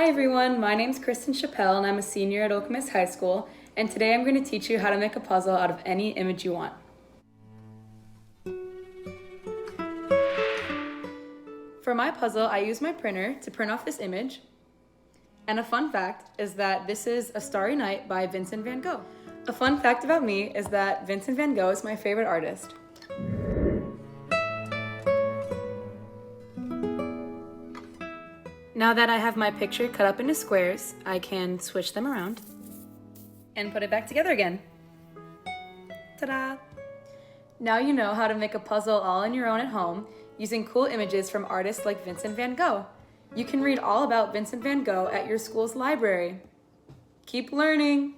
Hi everyone, my name's Christen and I'm a senior at Okemos High School, and today I'm going to teach you how to make a puzzle out of any image you want. For my puzzle, I use my printer to print off this image, and a fun fact is that this is A Starry Night by Vincent van Gogh. A fun fact about me is that Vincent van Gogh is my favorite artist. Now that I have my picture cut up into squares, I can switch them around and put it back together again. Ta-da! Now you know how to make a puzzle all on your own at home using cool images from artists like Vincent van Gogh. You can read all about Vincent van Gogh at your school's library. Keep learning!